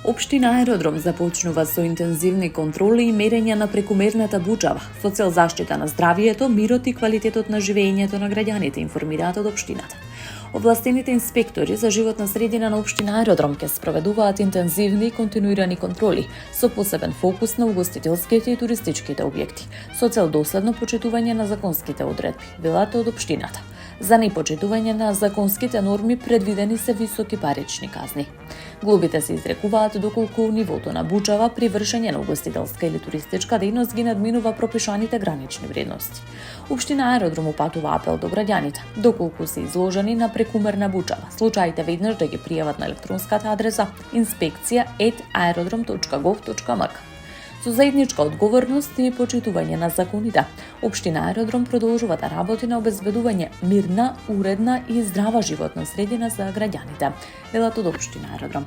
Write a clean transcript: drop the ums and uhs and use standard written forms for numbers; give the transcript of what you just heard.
Општина Аеродром започнува со интензивни контроли и мерења на прекумерната бучава со цел заштита на здравието, мирот и квалитетот на живеењето на граѓаните, информираат од општината. Овластените инспектори за животна средина на општина Аеродром ќе спроведуваат интензивни и континуирани контроли со посебен фокус на угостителските и туристичките објекти, со цел доследно почитување на законските одредби, велат од општината. За непочитување на законските норми предвидени се високи парични казни. Глобите се изрекуваат доколку нивото на бучава при вршење на угостителска или туристичка дејност ги надминува пропишаните гранични вредности. Општина Аеродром упатува апел до граѓаните, доколку се изложени на прекумерна бучава, случаите веднаш да ги пријават на електронската адреса inspekcija@aerodrom.gov.mk. Со заедничка одговорност и почитување на законите, општина Аеродром продолжува да работи на обезбедување мирна, уредна и здрава животна средина за граѓаните, велат од општина Аеродром.